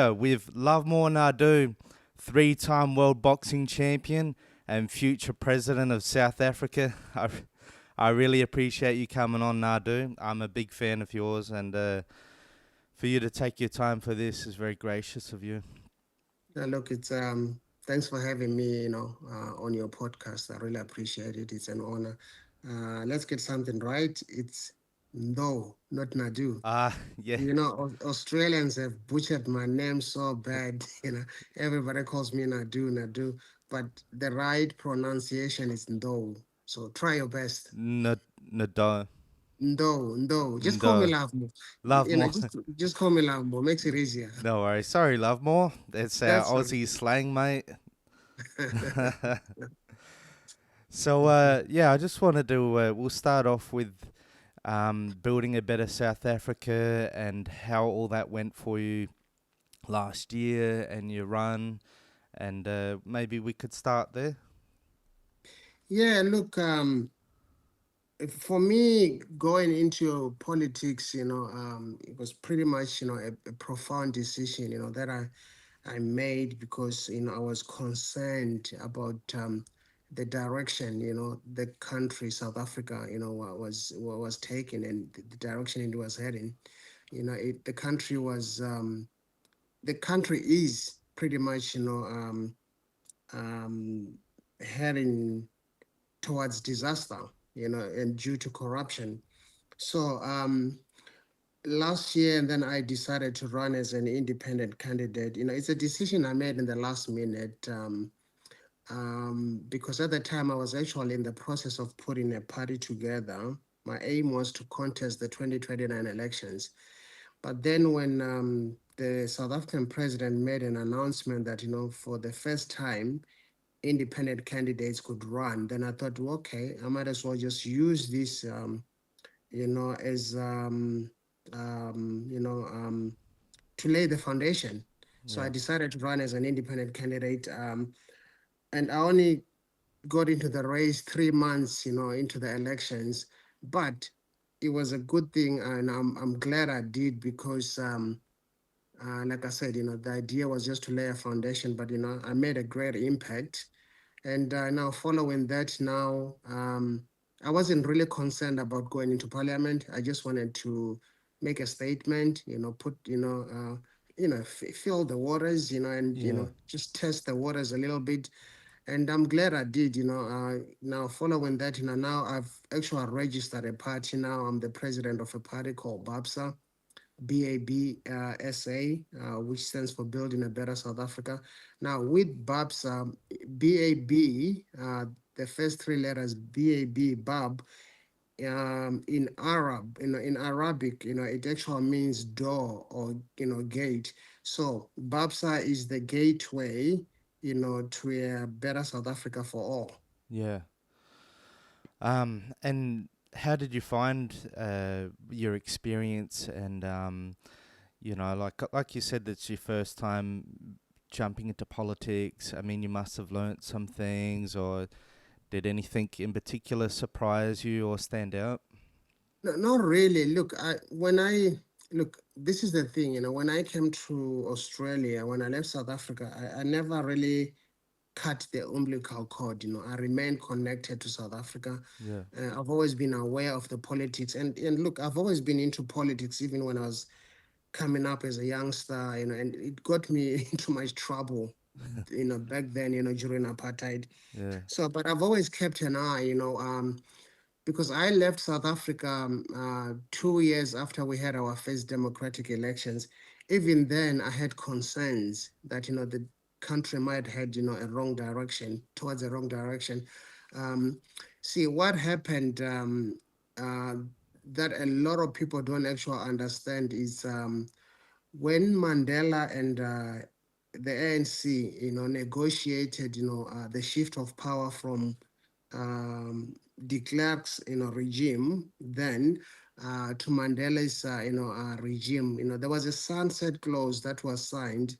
here with Lovemore Ndou, three-time world boxing champion and future president of South Africa. I really appreciate you coming on, Ndou. I'm a big fan of yours, and for you to take your time for this is very gracious of you. Look, it's thanks for having me, on your podcast. I really appreciate it. It's an honor. Let's get something right. It's no, not Nadu. Yeah, Australians have butchered my name so bad. Everybody calls me Nadu, Nadu, but the right pronunciation is Ndo. So try your best. Ndou, Ndo, Ndo. Just call me Ndou. Lovemo. Lovemore. Just call me Lovemo. Makes it easier. No worries. Sorry, Lovemore. It's our That's all Aussie slang, mate. right. So, yeah, I just wanted to, we'll start off with building a better South Africa and how all that went for you last year and your run. And maybe we could start there. Yeah, look, for me, going into politics, it was pretty much, a profound decision, that I made because, I was concerned about the direction, the country, South Africa, was taking and the direction it was heading. The country is pretty much, um, heading towards disaster, and due to corruption. So last year, and then I decided to run as an independent candidate. It's a decision I made in the last minute, because at the time I was actually in the process of putting a party together. My aim was to contest the 2029 elections. But then when the South African president made an announcement that, for the first time, independent candidates could run, then I thought, well, okay, I might as well just use this, as to lay the foundation. So I Yeah. decided to run as an independent candidate, and I only got into the race 3 months, into the elections, but it was a good thing, and I'm glad I did because. Like I said, the idea was just to lay a foundation, but I made a great impact. And now, following that, now I wasn't really concerned about going into parliament. I just wanted to make a statement, put, feel the waters, and Yeah. just test the waters a little bit. And I'm glad I did. Now following that, now I've actually registered a party. Now I'm the president of a party called BABSA. BABSA, which stands for Building a Better South Africa. Now, with BABS, BAB, the first three letters BAB, BAB, in in Arabic, it actually means door or gate. So BABSA is the gateway, to a better South Africa for all. Yeah. And how did you find your experience? And like you said, that's your first time jumping into politics. I mean, you must have learnt some things, or did anything in particular surprise you or stand out? No, not really. Look, this is the thing, when I came to Australia, when I left South Africa, I never really cut the umbilical cord. I remained connected to South Africa. Yeah. I've always been aware of the politics, and look, I've always been into politics, even when I was coming up as a youngster. And it got me into much trouble. Back then, during apartheid. Yeah. So, but I've always kept an eye. Because I left South Africa 2 years after we had our first democratic elections. Even then, I had concerns that the country might head a wrong direction, towards the wrong direction. Um, See what happened. That a lot of people don't actually understand is when Mandela and the ANC, negotiated, the shift of power from de Klerk's, regime then to Mandela's, regime. There was a sunset clause that was signed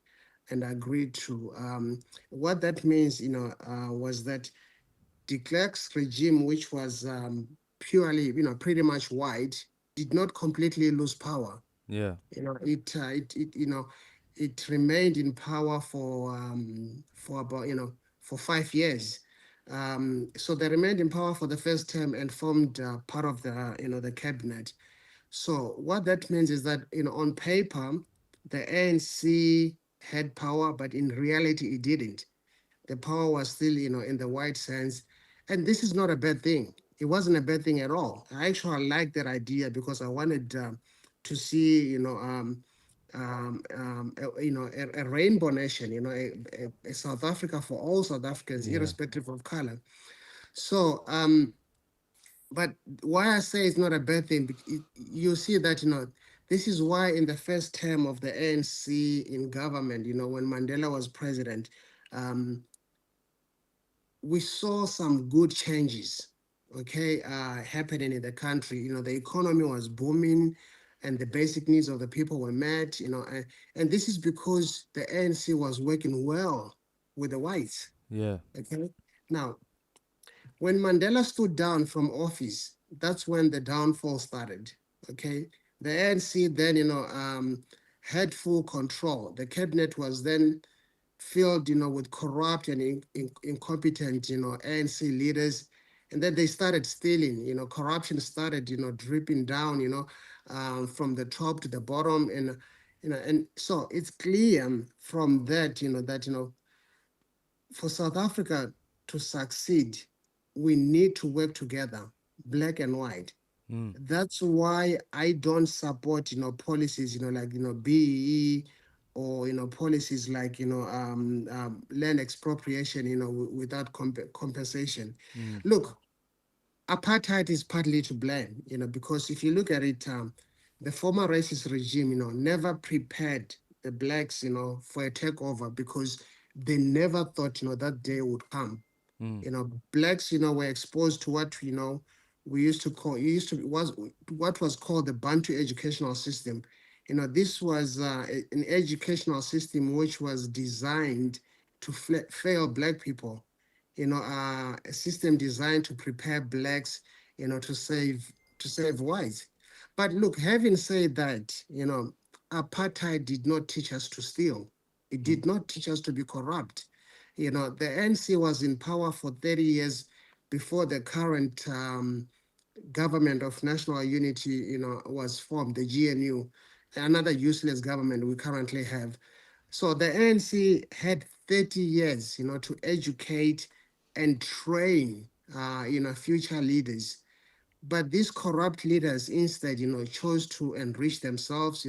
and agreed to. What that means, was that de Klerk's regime, which was purely, pretty much white, did not completely lose power. Yeah. It it remained in power for about, for 5 years. So they remained in power for the first term and formed part of the, the cabinet. So what that means is that, on paper, the ANC had power, but in reality, it didn't. The power was still, in the white sense. And this is not a bad thing. It wasn't a bad thing at all. I actually liked that idea because I wanted to see, a rainbow nation, a South Africa for all South Africans, Yeah. irrespective of color. So, but why I say it's not a bad thing, you see that, this is why in the first term of the ANC in government, when Mandela was president, um, we saw some good changes, okay, happening in the country. The economy was booming and the basic needs of the people were met, and this is because the ANC was working well with the whites, Yeah. okay? Now, when Mandela stood down from office, that's when the downfall started, okay? The ANC then, had full control. The cabinet was then filled, with corrupt and incompetent, ANC leaders. And then they started stealing, corruption started, dripping down, from the top to the bottom. And so it's clear from that, that, for South Africa to succeed, we need to work together, black and white. Mm. That's why I don't support, policies, like, BEE, or, policies like, land expropriation, without compensation. Mm. Look, apartheid is partly to blame, because if you look at it, the former racist regime, never prepared the blacks, for a takeover because they never thought, that day would come. Mm. Blacks, were exposed to what, we used to call, was what was called the Bantu educational system. This was an educational system which was designed to fail black people. A system designed to prepare blacks, to save whites. But look, having said that, apartheid did not teach us to steal. It Mm. did not teach us to be corrupt. The ANC was in power for 30 years before the current government of national unity, was formed, the GNU, another useless government we currently have. So the ANC had 30 years, to educate and train, future leaders. But these corrupt leaders instead, chose to enrich themselves,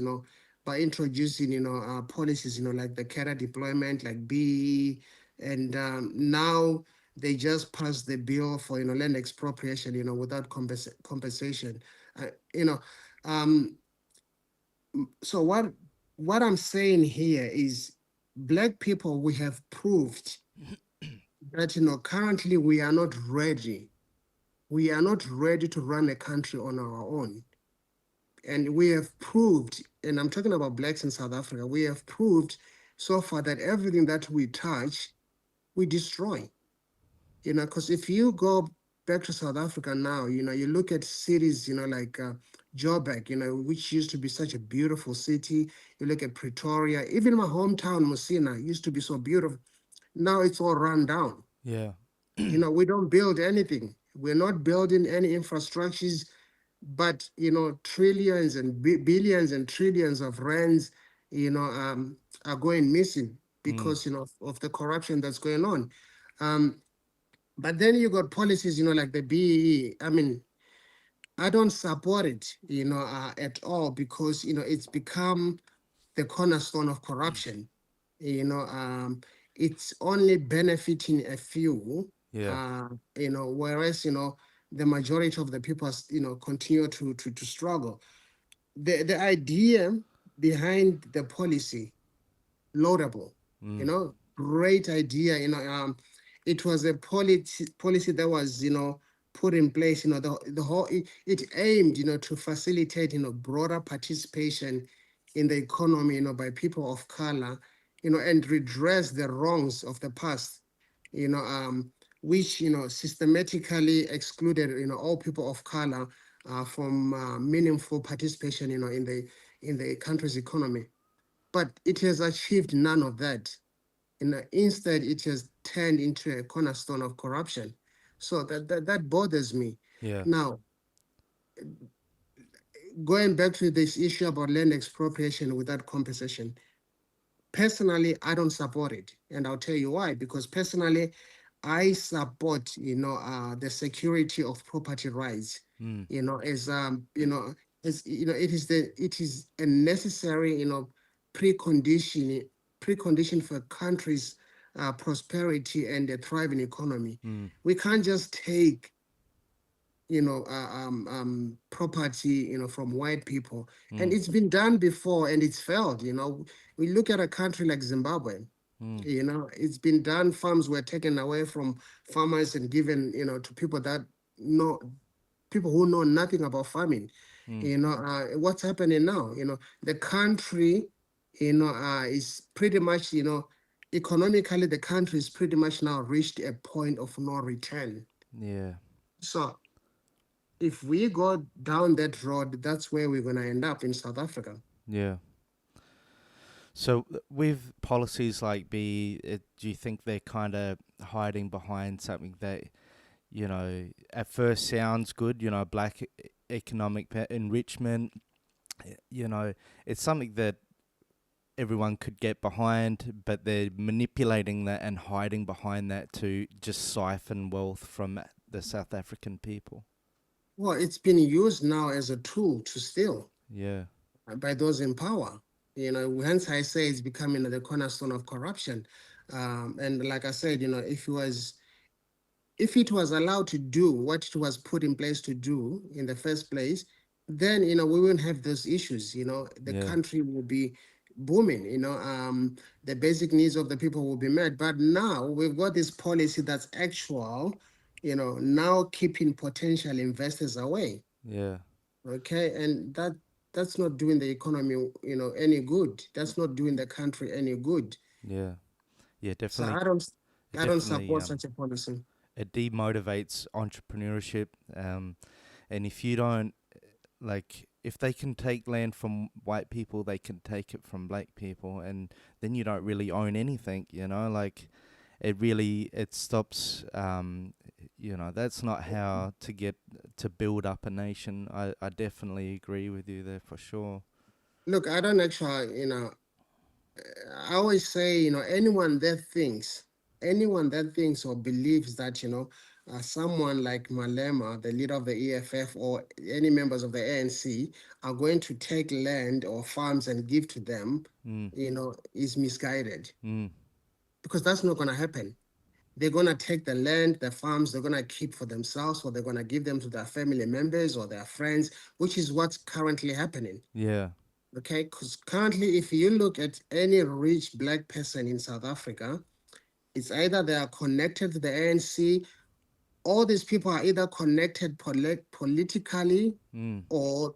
by introducing, policies, like the cadre deployment, like BE, and now they just passed the bill for, land expropriation, without compensation. Uh, you know, um, so what I'm saying here is, black people, we have proved that, currently we are not ready. We are not ready to run a country on our own. And we have proved, and I'm talking about blacks in South Africa, we have proved so far that everything that we touch, we destroy. Because if you go back to South Africa now, you look at cities, like Joburg, which used to be such a beautiful city. You look at Pretoria, even my hometown, Musina, used to be so beautiful. Now it's all run down. Yeah. We don't build anything. We're not building any infrastructures, but trillions and billions and trillions of rands, are going missing Mm. because of the corruption that's going on. Um, but then you got policies, like the BEE. I mean, I don't support it, at all, because it's become the cornerstone of corruption. You know, um, it's only benefiting a few, Yeah. whereas the majority of the people, continue to struggle. The idea behind the policy, laudable, Mm. great idea. It was a policy that was, put in place. The whole, it aimed, to facilitate, broader participation in the economy, by people of color, and redress the wrongs of the past, you know, um, which, systematically excluded, all people of color from meaningful participation, in the country's economy. but it has achieved none of that. Instead, it has turned into a cornerstone of corruption. So that bothers me. Yeah. Now, going back to this issue about land expropriation without compensation, personally, I don't support it, and I'll tell you why. Because personally, I support, the security of property rights. Mm. It is a necessary, precondition precondition for a country's prosperity and a thriving economy. Mm. We can't just take, property, from white people. And Mm. it's been done before and it's failed. We look at a country like Zimbabwe. Mm. It's been done. Farms were taken away from farmers and given, to know people who know nothing about farming. Mm. What's happening now? The country, is pretty much, economically, the country is pretty much now reached a point of no return. Yeah. So if we go down that road, that's where we're gonna end up in South Africa. Yeah. So with policies like do you think they're kind of hiding behind something that, at first sounds good, black economic enrichment, it's something that everyone could get behind, but they're manipulating that and hiding behind that to just siphon wealth from the South African people. Well, it's been used now as a tool to steal Yeah. by those in power. Hence I say it's becoming the cornerstone of corruption. And like I said, if it was allowed to do what it was put in place to do in the first place, then we wouldn't have those issues. The Yeah. country will be booming. The basic needs of the people will be met. But now we've got this policy that's actual. Now keeping potential investors away. Yeah. Okay, and that's not doing the economy any good. That's not doing the country any good. Yeah. Yeah, So definitely. I don't Definitely support such a policy. it demotivates entrepreneurship, and if you don't, like, if they can take land from white people, they can take it from black people, and then you don't really own anything, like, it stops, that's not how to build up a nation. I definitely agree with you there for sure. Look, I don't actually, I always say, anyone that thinks or believes that, someone like Malema, the leader of the EFF, or any members of the ANC are going to take land or farms and give to them, Mm. is misguided, Mm. because that's not going to happen. They're going to take the land, the farms, they're going to keep for themselves, or they're going to give them to their family members or their friends, which is what's currently happening. Yeah. Okay, because currently, if you look at any rich black person in South Africa, it's either they are connected to the ANC. All these people are either connected politically Mm. or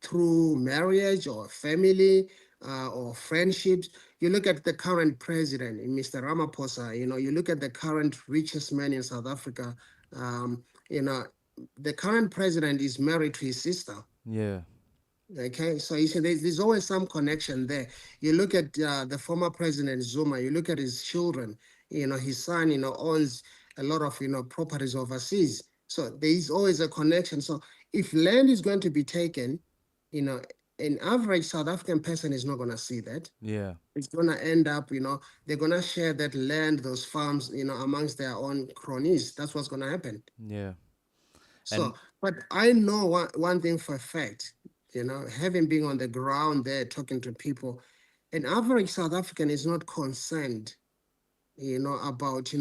through marriage or family or friendships. You look at the current president, Mr. Ramaphosa. You look at the current richest man in South Africa. Um, you know, the current president is married to his sister. Yeah. Okay, so you see, there's always some connection there. You look at the former president Zuma. You look at his children. His son, owns a lot of properties overseas. So there is always a connection. So if land is going to be taken, you know, an average South African person is not going to see that. Yeah. It's going to end up, they're going to share that land, those farms, amongst their own cronies. That's what's going to happen. Yeah. And So, but I know one thing for a fact, having been on the ground there talking to people, an average South African is not concerned, about,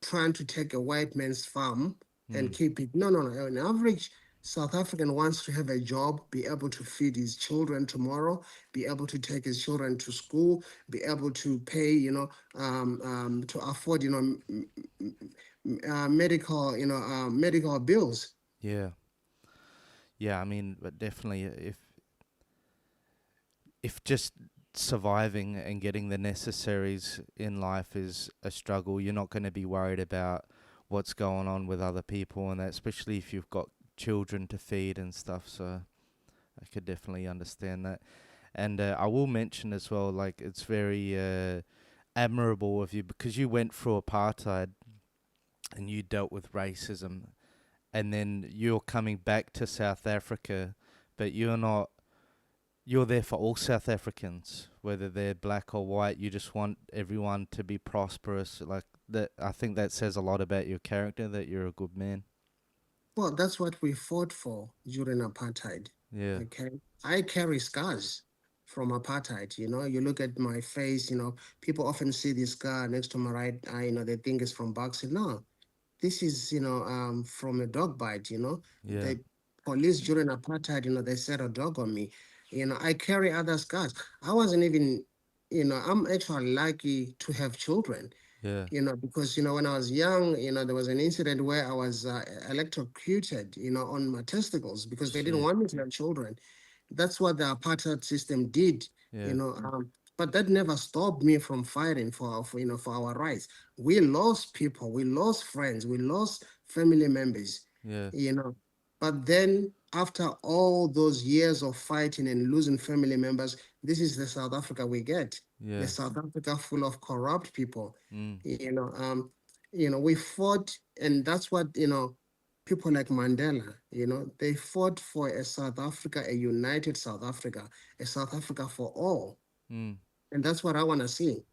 trying to take a white man's farm and mm. keep it. No, no, no. An average South African wants to have a job, be able to feed his children tomorrow, be able to take his children to school, be able to pay, to afford, medical bills. Yeah. Yeah, I mean, but definitely, if just surviving and getting the necessaries in life is a struggle, you're not going to be worried about what's going on with other people and that, especially if you've got children to feed and stuff. So I could definitely understand that. And I will mention as well, like it's very admirable of you because you went through apartheid and you dealt with racism, and then you're coming back to South Africa, but you're there for all South Africans, whether they're black or white. You just want everyone to be prosperous. Like that, I think that says a lot about your character. That you're a good man. Well, that's what we fought for during apartheid. Yeah, Okay. I carry scars from apartheid. You look at my face, people often see this scar next to my right eye, they think it's from boxing. No, this is, from a dog bite. yeah, The police during apartheid, they set a dog on me. I carry other scars. I wasn't even, I'm actually lucky to have children, yeah, because, when I was young, there was an incident where I was electrocuted, on my testicles because they didn't shit, want me to have children. That's what the apartheid system did, yeah, but that never stopped me from fighting for our rights. We lost people, we lost friends, we lost family members, yeah, you know. But then, after all those years of fighting and losing family members, this is the South Africa we get. The yeah, South Africa full of corrupt people. mm, We fought, and that's what people like Mandela, they fought for a South Africa, a united South Africa, a South Africa for all. mm. And that's what I want to see.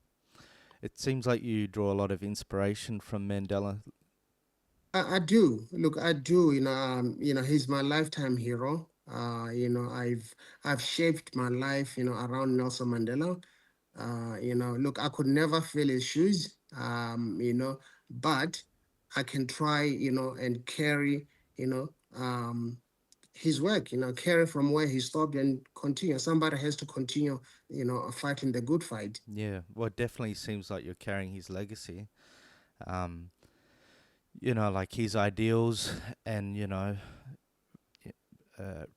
It seems like you draw a lot of inspiration from Mandela. I do. Look, I do. He's my lifetime hero. I've shaped my life, around Nelson Mandela. Look, I could never fill his shoes, but I can try, and carry, you know, um, his work, carry from where he stopped and continue. Somebody has to continue, fighting the good fight. Yeah, well, it definitely seems like you're carrying his legacy. Um, like his ideals and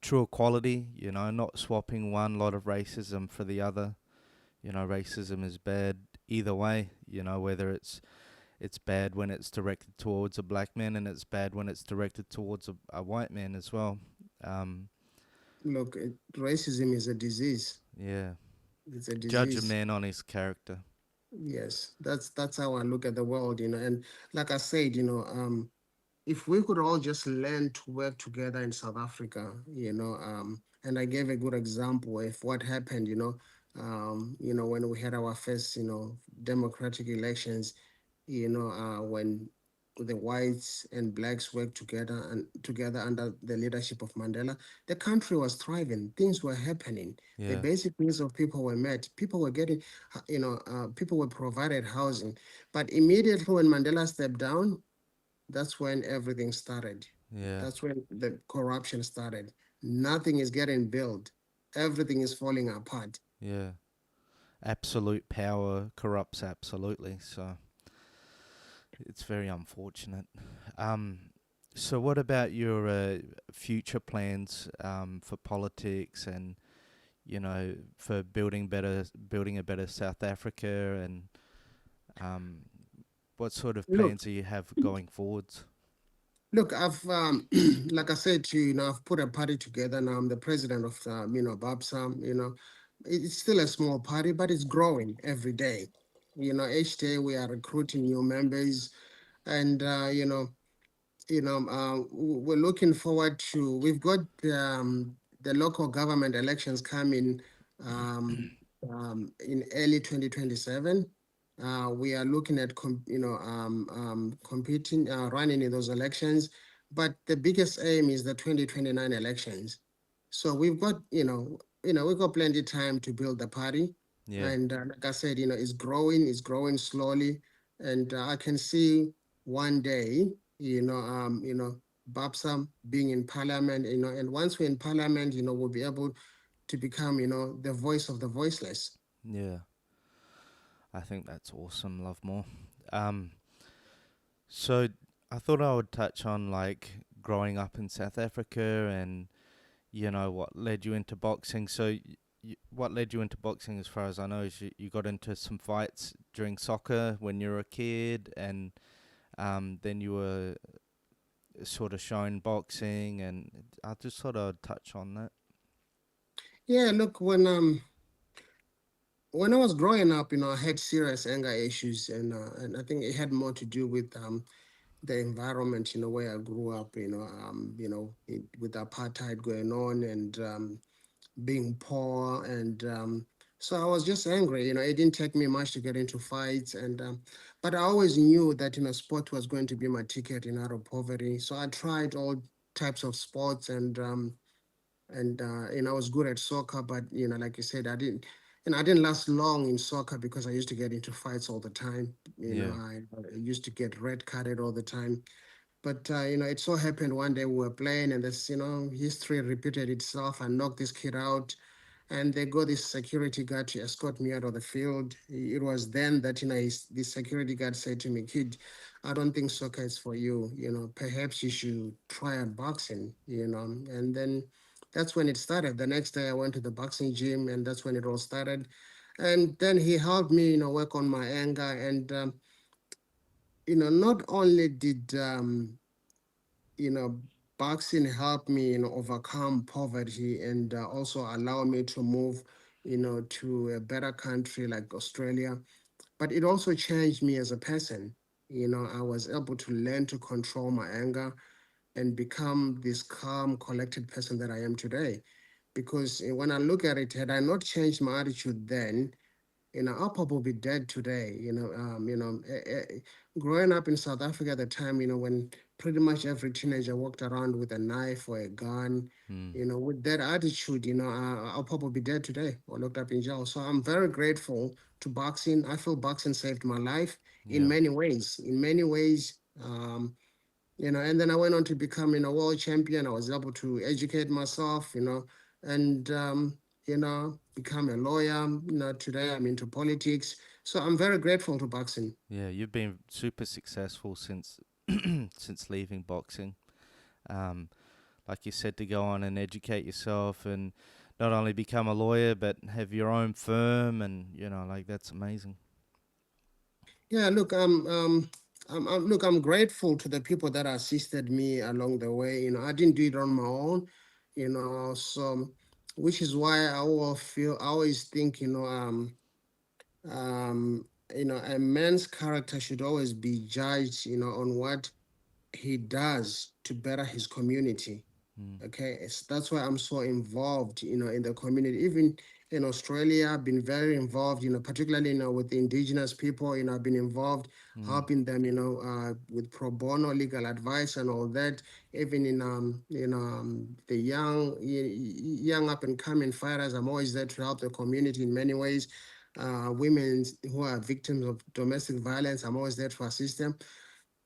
true equality. Not swapping one lot of racism for the other. Racism is bad either way. Whether it's bad when it's directed towards a black man, and it's bad when it's directed towards a white man as well. Um, Look, racism is a disease. yeah, It's a judge a disease. man on his character. Yes, that's how I look at the world, and like I said, if we could all just learn to work together in South Africa, and I gave a good example of what happened, when we had our first, democratic elections, when the whites and blacks worked together under the leadership of Mandela, the country was thriving. Things were happening. The Yeah, basic needs of people were met. People were getting, people were provided housing. But immediately when Mandela stepped down, that's when everything started. yeah, That's when the corruption started. Nothing is getting built. Everything is falling apart. yeah. Absolute power corrupts absolutely. So it's very unfortunate. Um, so what about your future plans for politics and for building a better South Africa, and um, what sort of Look, plans do you have going forwards? look, I've like I said to you, I've put a party together now. I'm the president of BAPSA. It's still a small party, but it's growing every day. Each day we are recruiting new members, and we're looking forward to. We've got the local government elections coming in early 2027. We are looking at competing, running in those elections, but the biggest aim is the 2029 elections. So we've got plenty of time to build the party, Yeah, and like I said, it's growing slowly, and I can see one day, Babsam being in parliament, and once we're in parliament, we'll be able to become, the voice of the voiceless. yeah. I think that's awesome, Lovemore. Um, so I thought I would touch on like growing up in South Africa and what led you into boxing. So what led you into boxing, as far as I know, is you got into some fights during soccer when you were a kid, and then you were sort of shown boxing, and I just thought I'd touch on that. Yeah, look, when when I was growing up, I had serious anger issues, and I think it had more to do with the environment, where I grew up, with apartheid going on, and being poor, and so I was just angry. It didn't take me much to get into fights, and but I always knew that sport was going to be my ticket out of poverty. So I tried all types of sports, and I was good at soccer, but like you said, I didn't last long in soccer because I used to get into fights all the time. Yeah. I used to get red carded all the time. But it so happened one day we were playing, and this history repeated itself. I knocked this kid out, and they got this security guard to escort me out of the field. It was then that this security guard said to me, "Kid, I don't think soccer is for you. Perhaps you should try out boxing." And then that's when it started. The next day, I went to the boxing gym, and that's when it all started. And then he helped me, work on my anger, and not only did you know, boxing helped me, overcome poverty, and also allow me to move, to a better country like Australia. But it also changed me as a person. I was able to learn to control my anger and become this calm, collected person that I am today. Because when I look at it, had I not changed my attitude then, I'll probably be dead today. Growing up in South Africa at the time, when pretty much every teenager walked around with a knife or a gun, Mm. with that attitude, I'll probably be dead today or locked up in jail. So I'm very grateful to boxing. I feel boxing saved my life in Yeah. many ways. In many ways, and then I went on to become, world champion. I was able to educate myself, and become a lawyer. Today I'm into politics. So I'm very grateful to boxing. Yeah. You've been super successful since since leaving boxing. Um, like you said, to go on and educate yourself and not only become a lawyer but have your own firm, and like that's amazing. Yeah, look, look, I'm grateful to the people that assisted me along the way. I didn't do it on my own, so which is why I always think, a man's character should always be judged, on what he does to better his community. Mm. Okay, that's why I'm so involved, in the community. Even in Australia, I've been very involved, particularly, with the indigenous people. I've been involved Mm. helping them, with pro bono legal advice and all that. Even in the young up and coming fighters, I'm always there to help the community in many ways. Women who are victims of domestic violence, I'm always there to assist them.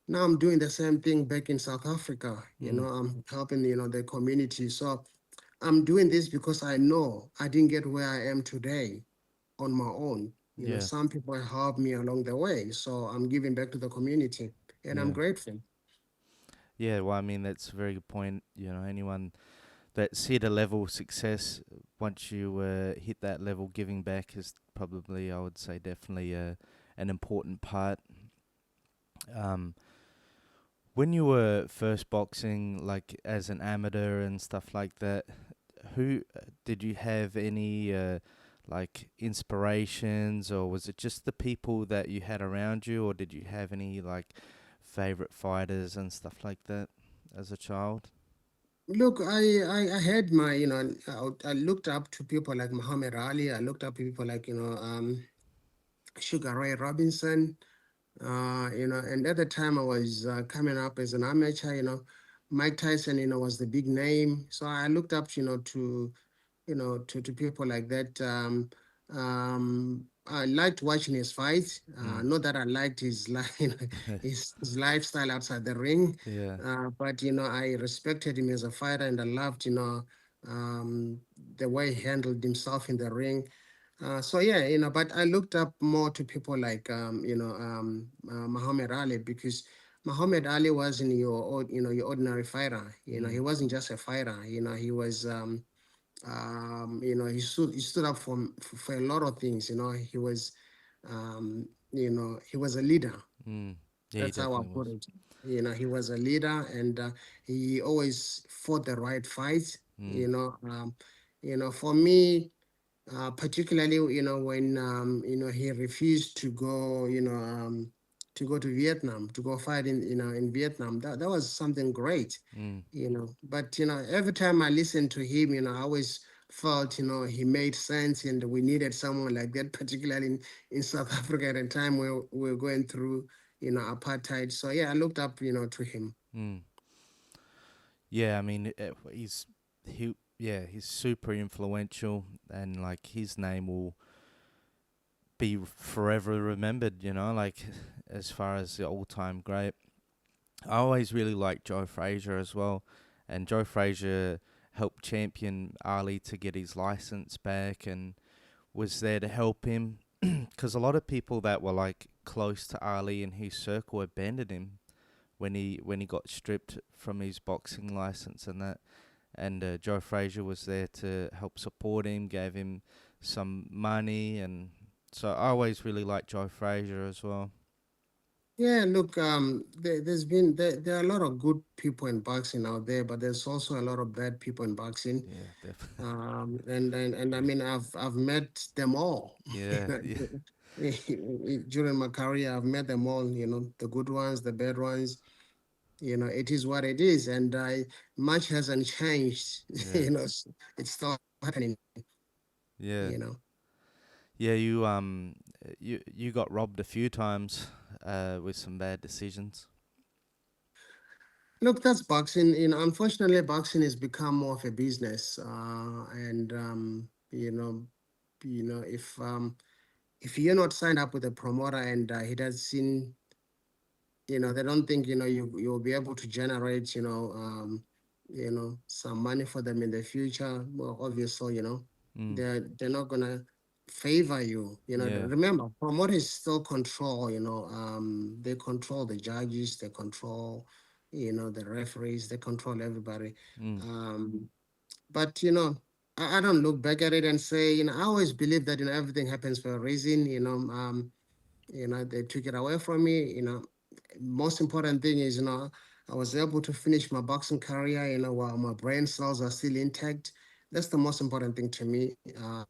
Now I'm doing the same thing back in South Africa. Mm. I'm helping, the community. So I'm doing this because I know I didn't get where I am today on my own. Yeah. Some people helped me along the way. So I'm giving back to the community, and I'm Yeah. grateful. Yeah. Well, I mean, that's a very good point. Anyone that's hit a level of success, once you hit that level, giving back is probably, I would say, definitely an important part. Um, when you were first boxing, like as an amateur and stuff like that, who did you have any like inspirations, or was it just the people that you had around you, or did you have any like favorite fighters and stuff like that as a child? Look, I had my, I looked up to people like Muhammad Ali. I looked up to people like, Sugar Ray Robinson. And at the time I was coming up as an amateur. Mike Tyson, was the big name. So I looked up, to people like that. I liked watching his fights. Mm. Not that I liked his his lifestyle outside the ring, Yeah. but I respected him as a fighter, and I loved the way he handled himself in the ring. So yeah, but I looked up more to people like Muhammad Ali, because Muhammad Ali wasn't your ordinary fighter. He Mm. wasn't just a fighter. He was he stood up for a lot of things. He was a leader. Mm. Yeah, he That's how I definitely put was. it. He was a leader, and he always fought the right fight. Mm. For me, particularly when he refused to go to Vietnam to go fight in Vietnam. That was something great, Mm. but every time I listened to him, I always felt he made sense, and we needed someone like that, particularly in South Africa at a time where we were going through apartheid. So yeah, I looked up to him. Mm. Yeah, I mean, he's super influential, and like his name will be forever remembered. Like as far as the all-time great. I always really liked Joe Frazier as well, and Joe Frazier helped champion Ali to get his license back, and was there to help him. Because a lot of people that were like close to Ali in his circle abandoned him when he got stripped from his boxing license and that. And Joe Frazier was there to help support him, gave him some money, and so I always really liked Joe Frazier as well. Yeah, look, there are a lot of good people in boxing out there, but there's also a lot of bad people in boxing. Yeah, definitely. And I mean, I've met them all. Yeah, yeah, During my career, I've met them all. The good ones, the bad ones. It is what it is, and much hasn't changed. yeah, It's still happening. yeah, You know. yeah. You got robbed a few times, with some bad decisions. Look, that's boxing. Unfortunately, boxing has become more of a business, and if you're not signed up with a promoter and he does seen, they don't think you'll be able to generate some money for them in the future. Well, obviously, Mm. they're not gonna favor you. Yeah. Remember, promoters still control. They control the judges, they control the referees, they control everybody. Mm. um but I don't look back at it and say, I always believe that everything happens for a reason. They took it away from me. Most important thing is, I was able to finish my boxing career, while my brain cells are still intact. That's the most important thing to me.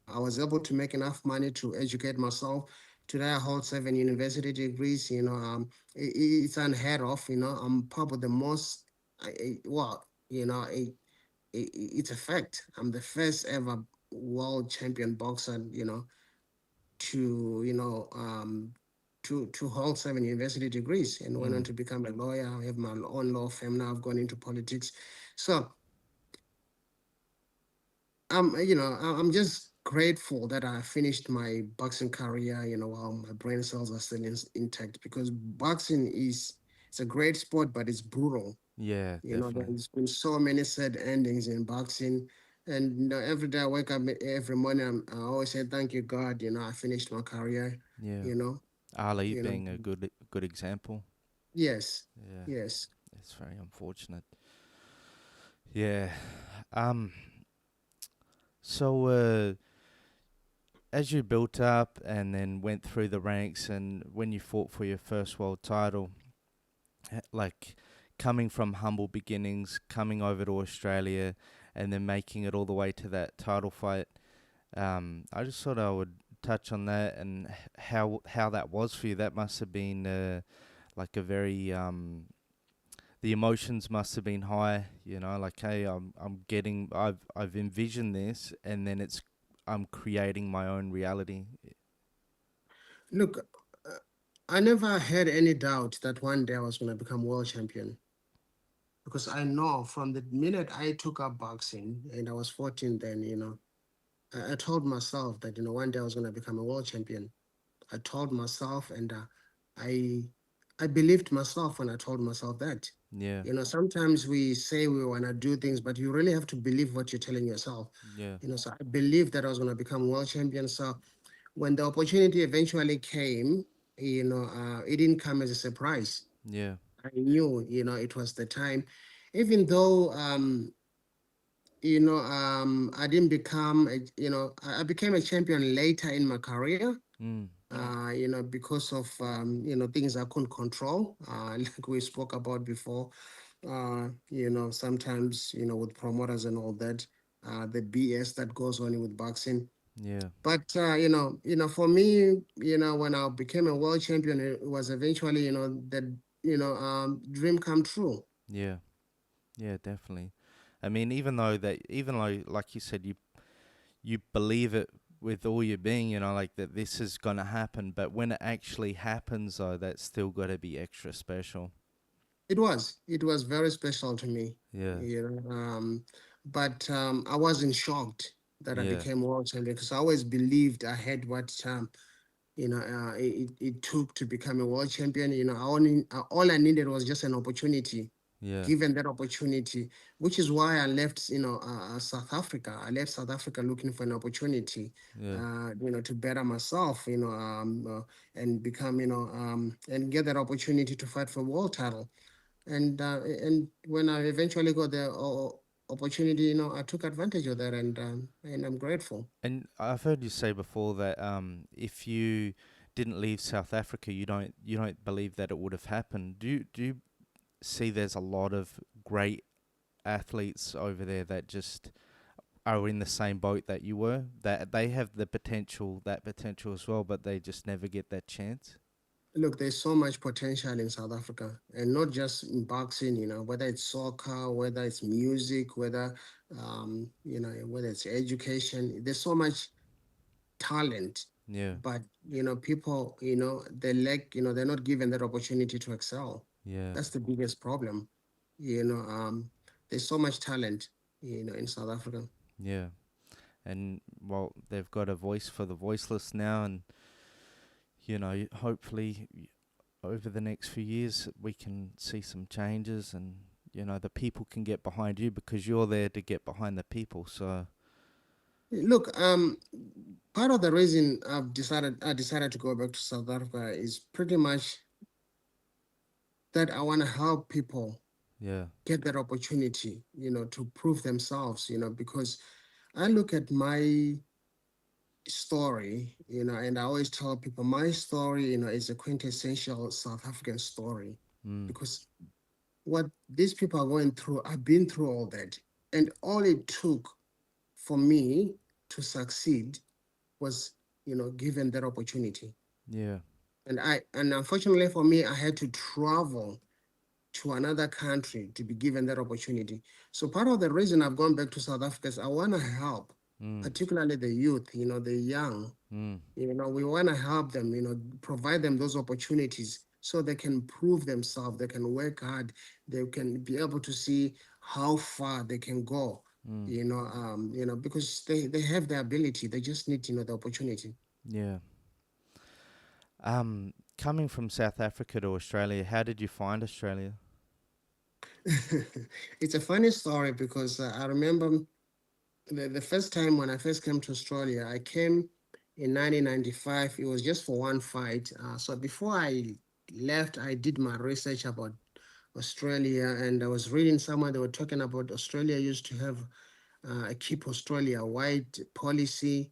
I was able to make enough money to educate myself. Today, I hold 7 university degrees. It's unheard of. I'm probably the most, well, it's a fact. I'm the first ever world champion boxer, to to hold 7 university degrees, and went on Mm. to become a lawyer. I have my own law firm now. I've gone into politics. So I'm just grateful that I finished my boxing career, while my brain cells are still intact, because boxing is it's a great sport, but it's brutal. Yeah, definitely. There's been so many sad endings in boxing. And every day I wake up every morning, I always say, thank you, God, I finished my career, Yeah. you know, Ali you know. being a good example. Yes, Yeah, yes. it's very unfortunate. Yeah. Um. So, as you built up and then went through the ranks, and when you fought for your first world title, like coming from humble beginnings, coming over to Australia, and then making it all the way to that title fight. I just thought I would touch on that and how that was for you. That must have been like a very the emotions must have been high. Like, hey, I've envisioned this, and then I'm creating my own reality. Look, uh, I never had any doubt that one day I was going to become world champion, because I know from the minute I took up boxing, and I was 14 then, I told myself that, one day I was going to become a world champion. I told myself, and I I believed myself when I told myself that. Yeah, Sometimes we say we want to do things, but you really have to believe what you're telling yourself. yeah, So I believed that I was going to become world champion. So when the opportunity eventually came, it didn't come as a surprise. yeah. I knew, it was the time, even though I didn't become I became a champion later in my career, Mm, because of things I couldn't control, like we spoke about before. Sometimes with promoters and all that, the BS that goes on with boxing. Yeah. But for me, when I became a world champion, it was eventually, the dream come true. Yeah. Yeah, definitely. I mean, even though, like you said, you believe it with all your being, like that this is gonna happen. But when it actually happens, though, that's still got to be extra special. It was very special to me, Yeah. but I wasn't shocked that I Yeah. became world champion because I always believed I had what it took to become a world champion. All I needed was just an opportunity. Yeah. Given that opportunity, which is why I left, South Africa. I left South Africa looking for an opportunity, Yeah. to better myself, and become, and get that opportunity to fight for world title. And when I eventually got the opportunity, I took advantage of that, and I'm grateful. And I've heard you say before that if you didn't leave South Africa, you don't believe that it would have happened. Do you see there's a lot of great athletes over there that just are in the same boat that you were, that they have that potential as well, but they just never get that chance? Look, there's so much potential in South Africa, and not just in boxing. Whether it's soccer, whether it's music, whether it's education. There's so much talent, Yeah. but people, they lack. They're not given that opportunity to excel. Yeah. That's the biggest problem. You know, there's so much talent, in South Africa. Yeah. And well, they've got a voice for the voiceless now, and hopefully over the next few years we can see some changes, and the people can get behind you because you're there to get behind the people. So Look, part of the reason I decided to go back to South Africa is pretty much that I want to help people yeah. get that opportunity, to prove themselves, because I look at my story, and I always tell people my story, is a quintessential South African story, Mm. because what these people are going through, I've been through all that. And all it took for me to succeed was, given that opportunity. Yeah. And unfortunately for me, I had to travel to another country to be given that opportunity. So part of the reason I've gone back to South Africa is I want to help, Mm. particularly the youth, the young. Mm. We want to help them, provide them those opportunities so they can prove themselves, they can work hard, they can be able to see how far they can go. Mm. Because they have the ability, they just need, the opportunity. Yeah. Coming from South Africa to Australia, how did you find Australia? It's a funny story because I remember the first time when I first came to Australia. I came in 1995. It was just for one fight. So before I left, I did my research about Australia, and I was reading somewhere they were talking about Australia used to have a keep Australia white policy.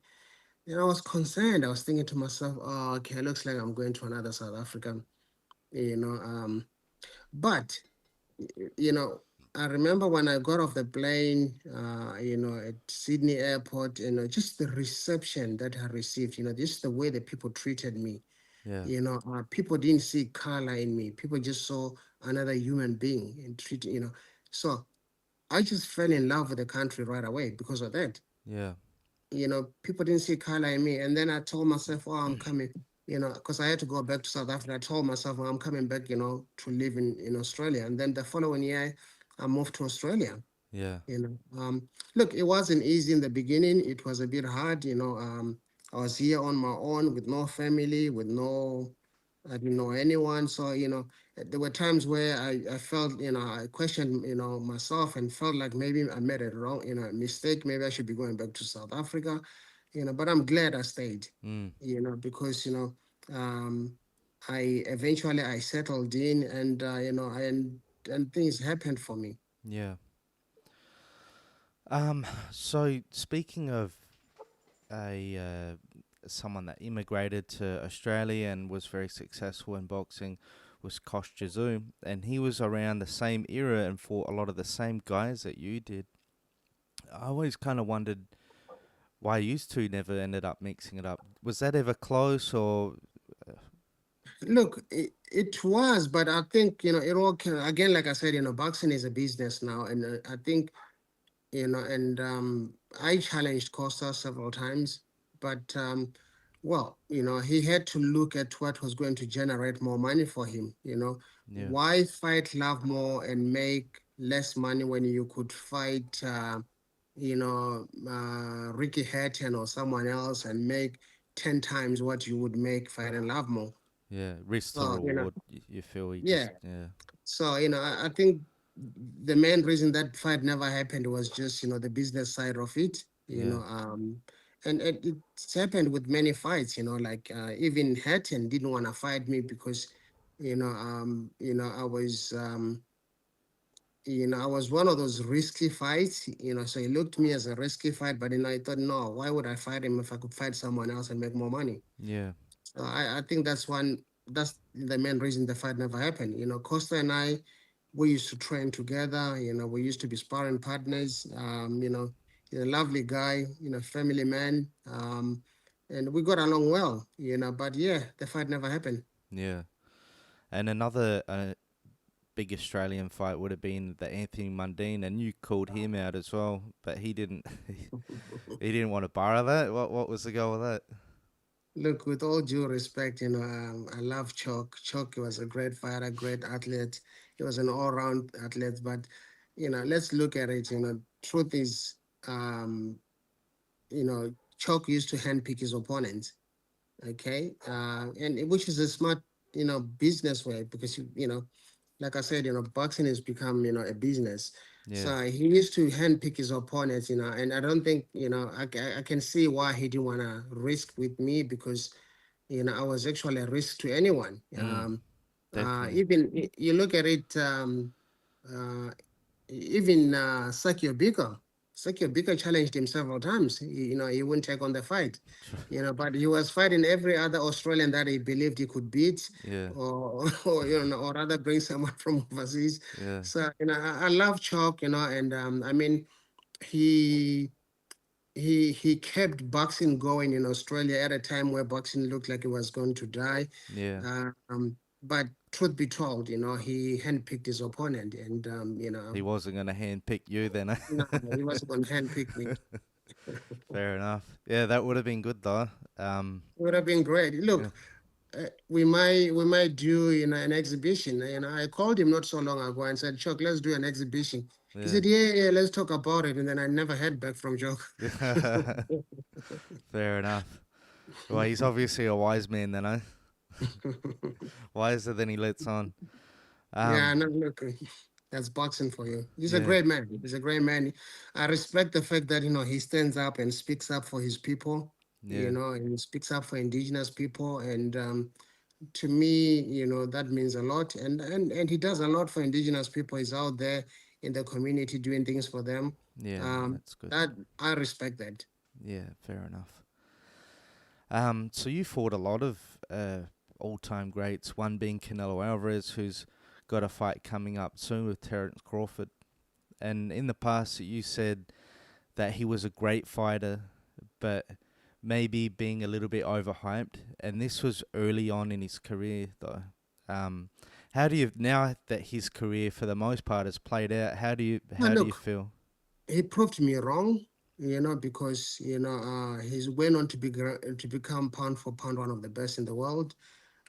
And I was concerned. I was thinking to myself, oh, okay, looks like I'm going to another South Africa, you know. But you know, I remember when I got off the plane, at Sydney Airport, just the reception that I received, just the way that people treated me. Yeah. People didn't see color in me. People just saw another human being and So I just fell in love with the country right away because of that. Yeah. People didn't see color in me. And then I told myself, oh, I'm coming, because I had to go back to South Africa. I told myself, oh, I'm coming back, to live in Australia. And then the following year, I moved to Australia. Yeah. Look, it wasn't easy in the beginning. It was a bit hard. I was here on my own with no family, I didn't know anyone. So, there were times where I felt, I questioned, myself and felt like maybe I made a wrong, a mistake. Maybe I should be going back to South Africa, but I'm glad I stayed, Mm. because, um, I settled in, and, and things happened for me. Yeah. So speaking of a someone that immigrated to Australia and was very successful in boxing was Kostya Tszyu, and he was around the same era and fought a lot of the same guys that you did. I always kind of wondered why you two never ended up mixing it up. Was that ever close or? Look, it was, but I think, it all can, again, like I said, boxing is a business now. And I think, and I challenged Costa several times, but well, he had to look at what was going to generate more money for him. Yeah, Why fight Lovemore and make less money when you could fight, Ricky Hatton or someone else and make 10 times what you would make fighting Lovemore? yeah. Risk to So, reward. You feel he yeah. just yeah, So, I think the main reason that fight never happened was just, the business side of it, yeah, and it's happened with many fights, like even Hatton didn't want to fight me because, I was one of those risky fights, so he looked me as a risky fight, but I thought, no, why would I fight him if I could fight someone else and make more money? yeah, So I think that's the main reason the fight never happened. Costa and I, we used to train together, we used to be sparring partners. He's a lovely guy, family man. And we got along well, but yeah, the fight never happened. yeah. And another big Australian fight would have been the Anthony Mundine, and you called him out as well, but he didn't. He didn't want to borrow that. What was the goal with that? Look, with all due respect, I love Chalk. Chalk was a great fighter, great athlete. He was an all-round athlete, but let's look at it. Truth is, um, Chalk used to handpick his opponents. Okay, and which is a smart, business way because like I said, boxing has become, a business. Yeah. So he used to handpick his opponents, and I don't think, I can see why he didn't want to risk with me because, I was actually a risk to anyone. Mm, definitely. Even you look at it, uh, even Sakio Bika. Sakio Bika challenged him several times. He wouldn't take on the fight. But he was fighting every other Australian that he believed he could beat, Yeah, or rather bring someone from overseas. yeah, So I love Chalk, and I mean he he kept boxing going in Australia at a time where boxing looked like it was going to die. yeah. But truth be told, he handpicked his opponent, and He wasn't gonna handpick you then. no, he wasn't going to handpick me. Fair enough. Yeah, that would have been good though. It would have been great. Yeah, Look, we might do an exhibition. I called him not so long ago and said, Chuck, let's do an exhibition. He yeah. said, yeah, yeah, let's talk about it. And then I never heard back from Chuck. Fair enough. Well, he's obviously a wise man then, eh? Wiser than he lets on. Yeah, Um, no, look, that's boxing for you. He's a yeah, great man. He's a great man. I respect the fact that he stands up and speaks up for his people. yeah, And he speaks up for indigenous people, and to me, that means a lot. And he does a lot for indigenous people. He's out there in the community doing things for them. yeah. That's good. That I respect that. Yeah, fair enough. So you fought a lot of all-time greats. One being Canelo Álvarez, who's got a fight coming up soon with Terence Crawford. And in the past, you said that he was a great fighter, but maybe being a little bit overhyped. And this was early on in his career, though. Um, how do you now that his career, for the most part, has played out? How do you Now, how do you look, feel? he proved me wrong. Because he's went on to become pound for pound one of the best in the world.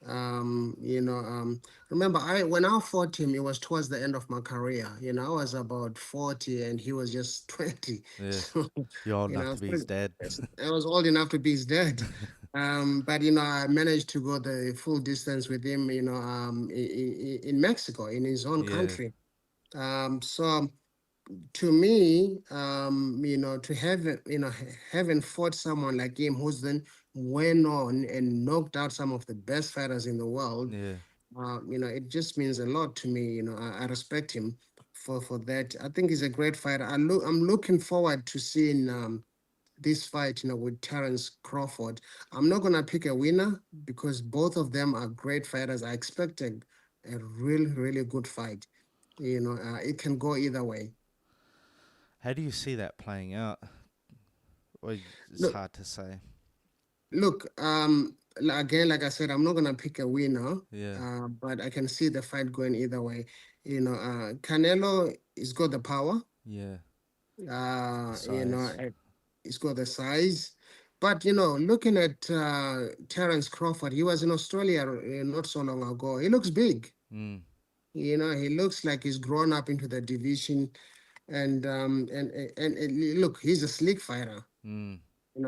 Um, you know, um, Remember, when I fought him, it was towards the end of my career. I was about 40 and he was just 20. Yeah, So, you're old enough to be his dad. I was old enough to be his dad. But I managed to go the full distance with him. In Mexico, in his own Yeah, country. So to me, to have having fought someone like him who's then went on and knocked out some of the best fighters in the world, yeah, it just means a lot to me. I respect him for that. I think he's a great fighter. I'm looking forward to seeing this fight, with Terence Crawford. I'm not gonna pick a winner because both of them are great fighters. I expect a really, really good fight. It can go either way. how do you see that playing out? or it's Look, hard to say? look. Again, like I said, I'm not gonna pick a winner, Yeah, but I can see the fight going either way. Canelo has got the power. yeah, the Uh, you know, size. and he's got the size. But looking at Terence Crawford, he was in Australia not so long ago. He looks big. Mm, He looks like he's grown up into the division. And look, he's a slick fighter. mm,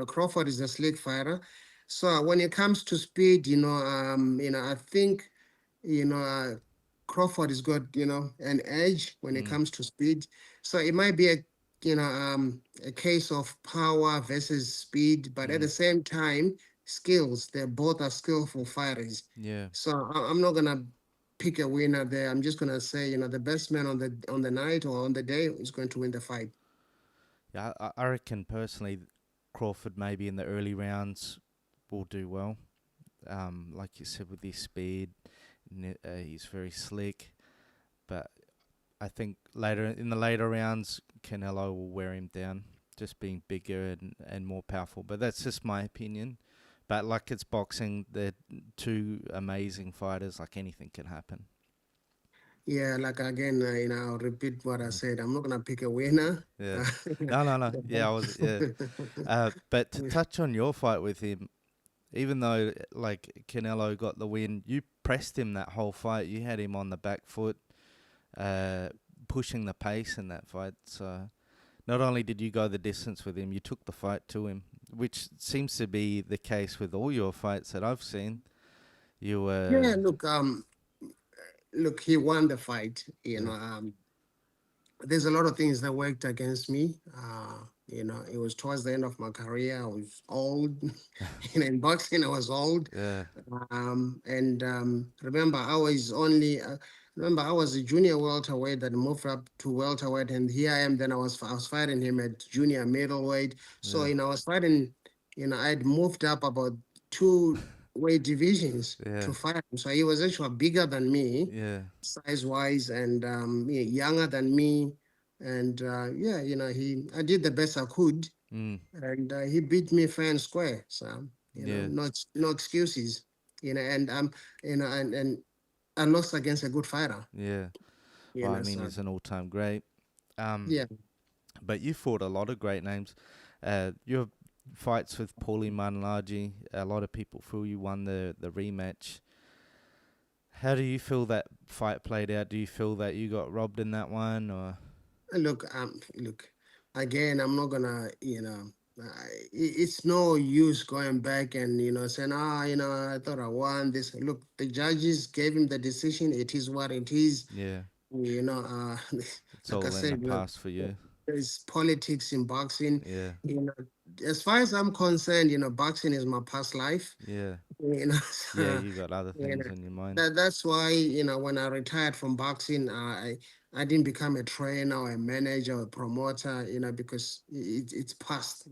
Crawford is a slick fighter. So when it comes to speed, I think you know uh, Crawford has got an edge when it mm, comes to speed. So it might be a case of power versus speed, but at the mm, same time, skills. They both are skillful fighters. yeah. So I'm not gonna pick a winner there. I'm just gonna say the best man on the night or on the day is going to win the fight. Yeah, I reckon personally, Crawford maybe in the early rounds will do well. Like you said, with his speed, he's very slick. But I think later in the later rounds, Canelo will wear him down, just being bigger and more powerful. But that's just my opinion. But like it's boxing, they're two amazing fighters. Like anything can happen. Yeah, like again, I'll repeat what I Mm. said. I'm not gonna pick a winner. Yeah. You No, no, no. Yeah, I was. Yeah. But to Yeah. touch on your fight with him, even though like Canelo got the win, you pressed him that whole fight. You had him on the back foot, uh, pushing the pace in that fight. So not only did you go the distance with him, you took the fight to him, which seems to be the case with all your fights that I've seen. You Yeah, were, look, he won the fight. yeah, There's a lot of things that worked against me. It was towards the end of my career. I was old. In boxing, I was old. yeah, Remember, remember I was a junior welterweight that moved up to welterweight, and here I am. Then I was fighting him at junior middleweight. So yeah, I was fighting. I'd moved up about two weight divisions yeah, to fight him. So he was actually bigger than me, yeah, size wise, and younger than me. And yeah, I did the best I could, mm, and he beat me fair and square. So yeah, no excuses. And and I lost against a good fighter. yeah. Well, I mean, So he's an all-time great. Um, yeah, but you fought a lot of great names. Your fights with Paulie Malignaggi, a lot of people feel you won the rematch. How do you feel that fight played out? Do you feel that you got robbed in that one, or look. Again, I'm not gonna, it's no use going back and saying, I thought I won this. Look, the judges gave him the decision. It is what it is. yeah, You know, uh, it's like I all in the said, past for you? there's politics in boxing. Yeah, You know, as far as I'm concerned, boxing is my past life. yeah, yeah. So, You got other you know, things in your mind. that's why when I retired from boxing, I didn't become a trainer or a manager or a promoter, because it's past.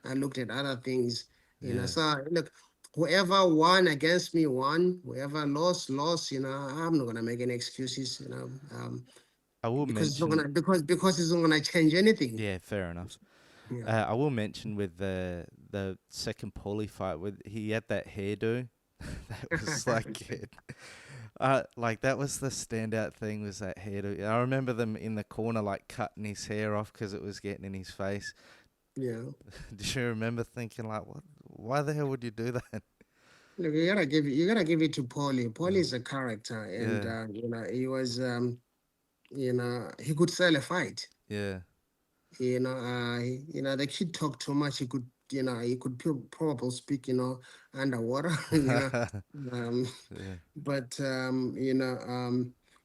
I looked at other things. Yeah, So look, whoever won against me won. Whoever lost. I'm not gonna make any excuses. I will Because it's not mention. gonna because it's not gonna change anything. Yeah, fair enough. Yeah. I will mention with the second Paulie fight, with he had that hairdo. That was like it. Like that was the standout thing, was that hairdo. I remember them in the corner like cutting his hair off because it was getting in his face. Yeah. Do you remember thinking like, what? Why the hell would you do that? Look, you gotta give it to Paulie. Paulie Yeah, is a character, and yeah, he was he could sell a fight. yeah, The kid talked too much. He could probably speak, underwater. Um, yeah, but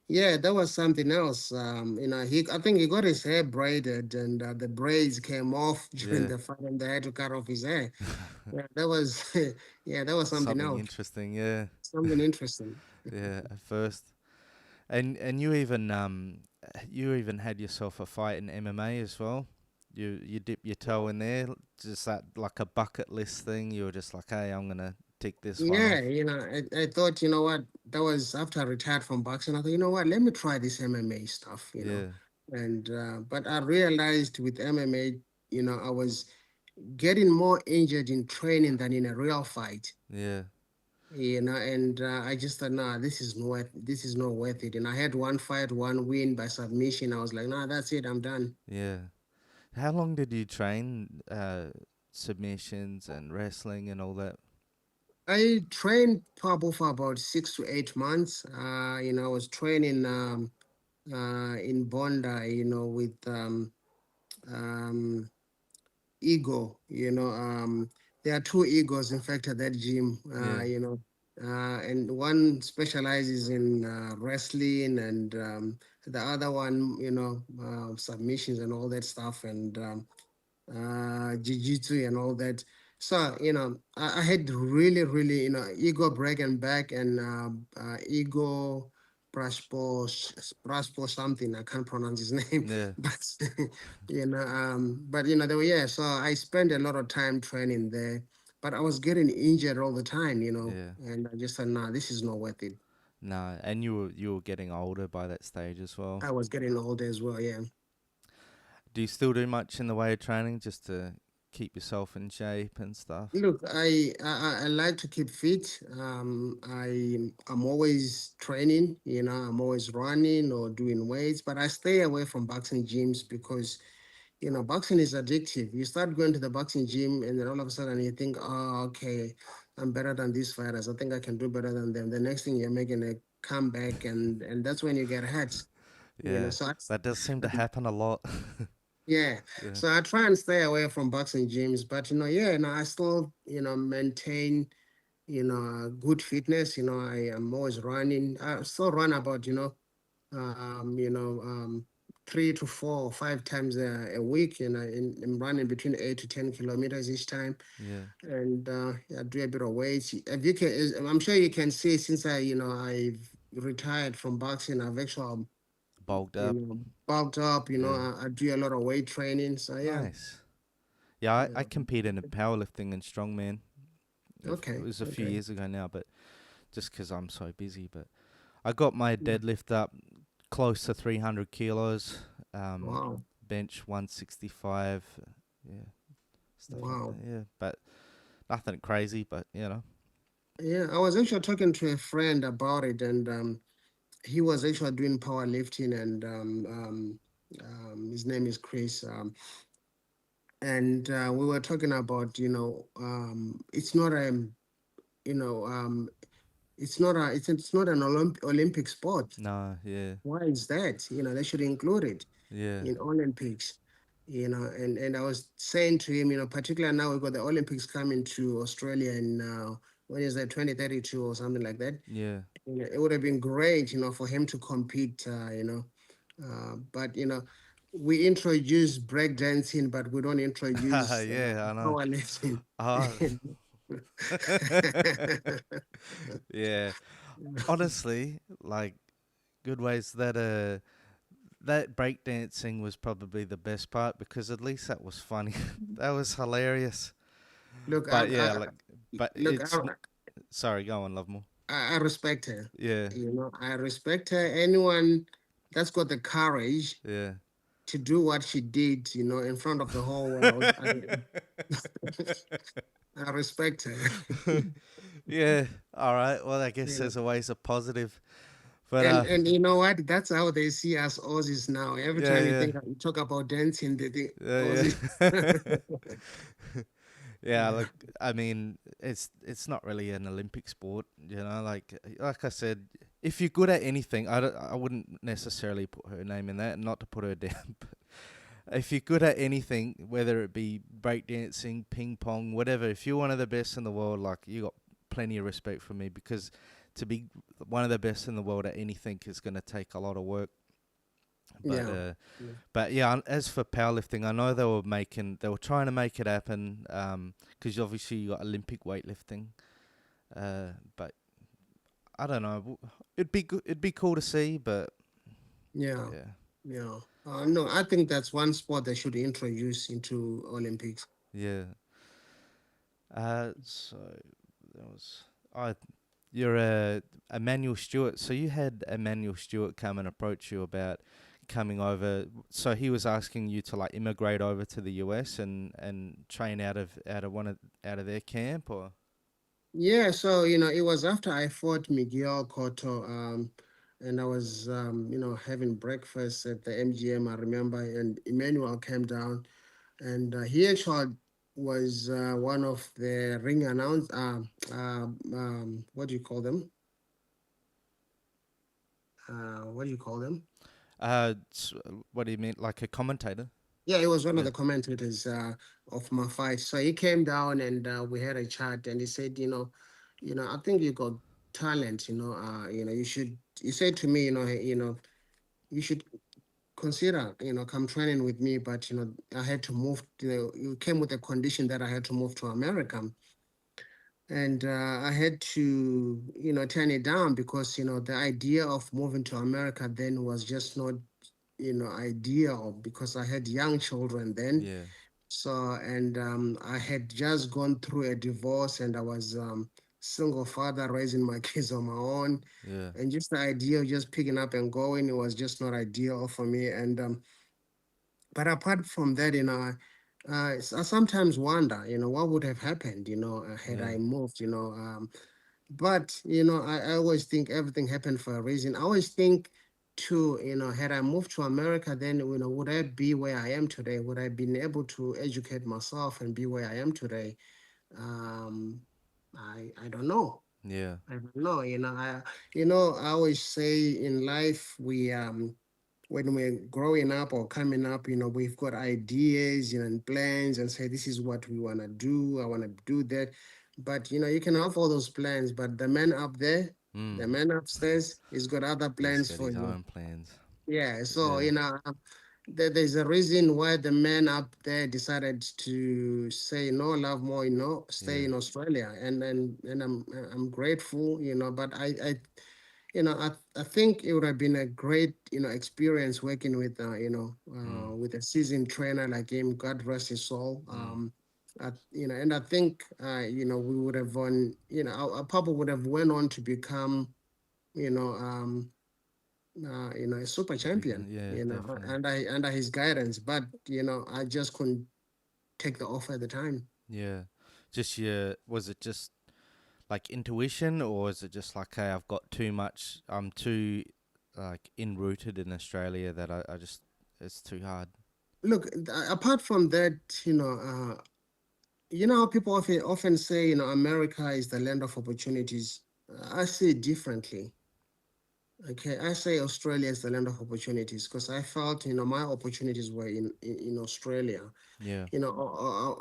yeah, that was something else. I think he got his hair braided, and the braids came off during yeah. the fight, and they had to cut off his hair. Yeah, that was yeah, that was something Something else, interesting. Yeah, something interesting. yeah. At first, and you even had yourself a fight in MMA as well. You dip your toe in there, just that like a bucket list thing. You were just like, hey, I'm gonna tick this one Yeah, off. I thought, what, that was after I retired from boxing. I thought, what, let me try this MMA stuff. Yeah, And but I realized with MMA, I was getting more injured in training than in a real fight. Yeah. And I just thought, nah, this is not worth it. And I had one fight, one win by submission. I was like, nah, that's it, I'm done. Yeah. How long did you train submissions and wrestling and all that? I trained probably for about 6 to 8 months. I was training in Bondi, with um, ego. There are two egos, in fact, at that gym. Yeah. And one specializes in wrestling, and the other one, submissions and all that stuff, and jiu-jitsu and all that. So, I had really, really, ego break and back, and ego Braspo something. I can't pronounce his name, Yeah. but they were, yeah. So I spent a lot of time training there, but I was getting injured all the time, Yeah. and I just said, nah, this is not worth it. No, and you were getting older by that stage as well. I was getting older as well, yeah. Do you still do much in the way of training just to keep yourself in shape and stuff? Look, I like to keep fit. I'm always training. I'm always running or doing weights, but I stay away from boxing gyms because boxing is addictive. You start going to the boxing gym, and then all of a sudden you think, oh, okay, I'm better than these fighters. I think I can do better than them. The next thing you're making a comeback, and that's when you get hurt. Yeah, So that does seem to happen a lot. yeah, Yeah. so I try and stay away from boxing gyms, but yeah, I still maintain good fitness. I am always running. I still run about, um, you know, um, 3 to 4 or 5 times a week. I'm running between 8 to 10 kilometers each time. Yeah. And I do a bit of weights. If you can, I'm sure you can see since I've retired from boxing, I've actually, Bulked up. bulked up. Yeah. I do a lot of weight training. So yeah, Nice. Yeah, I yeah. competed in powerlifting and strongman. It Okay, was a few okay. years ago now, but just 'cause I'm so busy. But I got my Yeah. deadlift up close to 300 kilos. Um, Wow, bench 165. Yeah, stuff like wow. that. Yeah, but nothing crazy. But Yeah, I was actually talking to a friend about it, and he was actually doing powerlifting, and his name is Chris. And we were talking about, it's not a, you know, it's not an Olympic sport. no, yeah, Why is that? They should include it yeah, in Olympics. And I was saying to him, particularly now we've got the Olympics coming to Australia in when is that, 2032 or something like that. yeah, It would have been great, for him to compete, but we introduce breakdancing, but we don't introduce yeah. I know. powerlifting. Oh, yeah. Honestly, like good ways that breakdancing was probably the best part because at least that was funny. That was hilarious. Look, But yeah, like, but look, sorry, go on, Lovemore. I respect her. Yeah, I respect her. Anyone that's got the courage yeah. to do what she did, in front of the whole world, I respect her. Yeah. All right. Well, I guess Yeah. there's always a positive, but And you know what? That's how they see us Aussies now. Every yeah, time yeah, you talk about dancing, they think yeah, Aussies. yeah. Yeah, Yeah. look, I mean, it's not really an Olympic sport, like I said, if you're good at anything, I wouldn't necessarily put her name in that, not to put her down, but if you're good at anything, whether it be breakdancing, ping pong, whatever, if you're one of the best in the world, like, you got plenty of respect for me because to be one of the best in the world at anything is going to take a lot of work. But Yeah. Yeah. but yeah, as for powerlifting, I know they were trying to make it happen. Because obviously you got Olympic weightlifting. But I don't know. It'd be good. It'd be cool to see, but Yeah. yeah, Yeah. No, I think that's one sport they should introduce into Olympics. yeah. So there was. I You're a Emanuel Steward. So you had Emanuel Steward come and approach you about coming over. So he was asking you to like immigrate over to the US and train out of their camp, or Yeah, so it was after I fought Miguel Cotto, and I was having breakfast at the MGM, I remember, and Emmanuel came down, and he actually was one of the ring announce what do you call them? What do you call them? what do you mean, like a commentator? Yeah, he was one of Yeah, the commentators of my fight. So he came down and we had a chat, and he said, I think you got talent. You should. He said to me, "Hey, you should consider, come training with me." But I had to move. You came with a condition that I had to move to America, and I had to, turn it down because the idea of moving to America then was just not, ideal because I had young children then. yeah, So, and I had just gone through a divorce, and I was single father raising my kids on my own. yeah. And just the idea of just picking up and going, it was just not ideal for me. And but apart from that, I sometimes wonder, what would have happened, had Yeah. I moved, but I always think everything happened for a reason. I always think too, had I moved to America, then would I be where I am today? Would I been able to educate myself and be where I am today? Um, I don't know. Yeah. I don't know. I always say in life we when we're growing up or coming up, we've got ideas, and plans and say, this is what we want to do. I want to do that. But, you can have all those plans, but the man up there, the Mm. man upstairs, he's got other He's plans got for his you. own plans. Yeah. So, Yeah. there's a reason why the man up there decided to say, no, love more, stay Yeah. in Australia. And I'm grateful, but I think it would have been a great, experience working with, Mm. with a seasoned trainer like him. God rest his soul. Mm. And I think, we would have won. Our Papa would have went on to become, you know, um, a super A big one. champion. Yeah, definitely. Under his guidance. But I just couldn't take the offer at the time. Yeah. Just your was it just like intuition, or is it just like, hey, I've got too much, I'm too like enrooted in Australia that I just it's too hard. Look, apart from that, how people often say, America is the land of opportunities. I see it differently. Okay, I say Australia is the land of opportunities because I felt, my opportunities were in Australia. Yeah.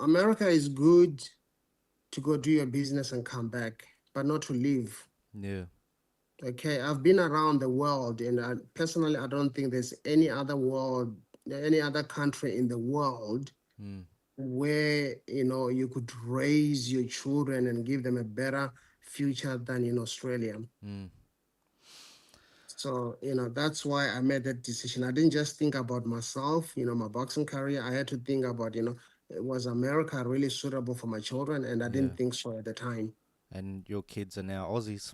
America is good to go do your business and come back, but not to live. Yeah. Okay, I've been around the world, and personally, I don't think there's any other country in the world Mm. where you could raise your children and give them a better future than in Australia. Mm. So that's why I made that decision. I didn't just think about myself, my boxing career. I had to think about, was America really suitable for my children? And I Yeah. didn't think so at the time. And your kids are now Aussies.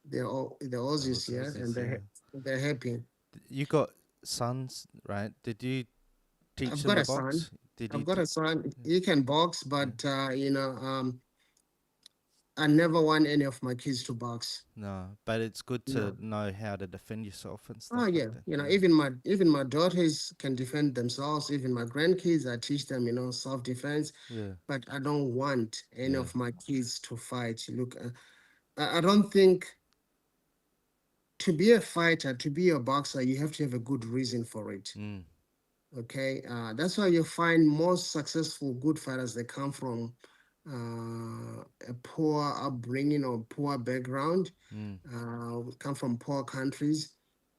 The They're Aussies, both yeah, and Aussies, yeah. they're happy. You got sons, right? Did you teach I've them got to a son. box? Did you I've got a son. yeah. He can box, Yeah. but I never want any of my kids to box. No, but it's good to No. know how to defend yourself and Oh stuff like yeah, that. Yeah. even my daughters can defend themselves. Even my grandkids, I teach them, self defense. Yeah. But I don't want any Yeah. of my kids to fight. Look, I don't think to be a fighter, to be a boxer, you have to have a good reason for it. Mm. Okay, that's why you find most successful good fighters, they come from a poor upbringing or poor background, Mm. come from poor countries.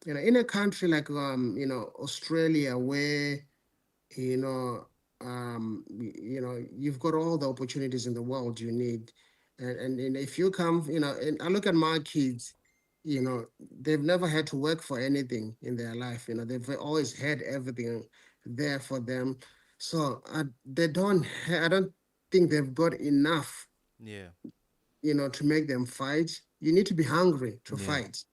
In a country like Australia, where you know you've got all the opportunities in the world you need, and if you come, and I look at my kids, they've never had to work for anything in their life. They've always had everything there for them. So I don't think they've got enough, Yeah. to make them fight. You need to be hungry to Yeah. fight.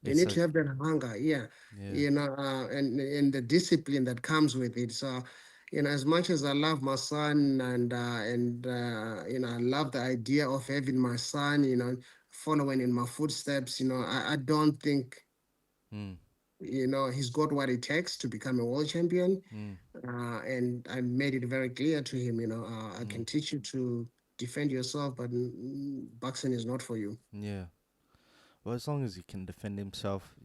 You It's need a to have that hunger, yeah, yeah. and the discipline that comes with it. So, as much as I love my son and I love the idea of having my son, following in my footsteps, I don't think Mm, he's got what it takes to become a world champion. mm, And I made it very clear to him, I mm, can teach you to defend yourself, but boxing is not for you. yeah. Well, as long as he can defend himself,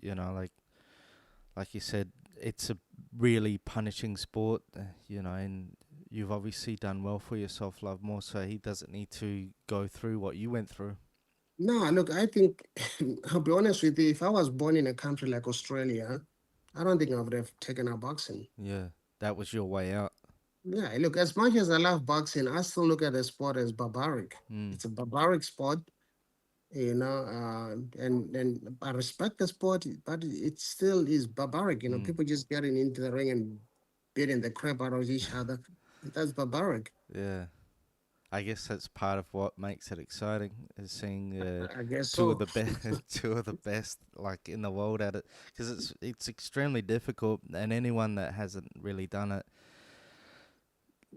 like you said, it's a really punishing sport, and you've obviously done well for yourself, Lovemore, so he doesn't need to go through what you went through. No, look, I think, I'll be honest with you, if I was born in a country like Australia, I don't think I would have taken up boxing. Yeah, that was your way out. Yeah, look, as much as I love boxing, I still look at the sport as barbaric. Mm, It's a barbaric sport, and I respect the sport, but it still is barbaric. mm, People just getting into the ring and beating the crap out of each other. That's barbaric. yeah. I guess that's part of what makes it exciting is seeing I guess two of so. the best, two of the best like in the world at it, because it's extremely difficult, and anyone that hasn't really done it,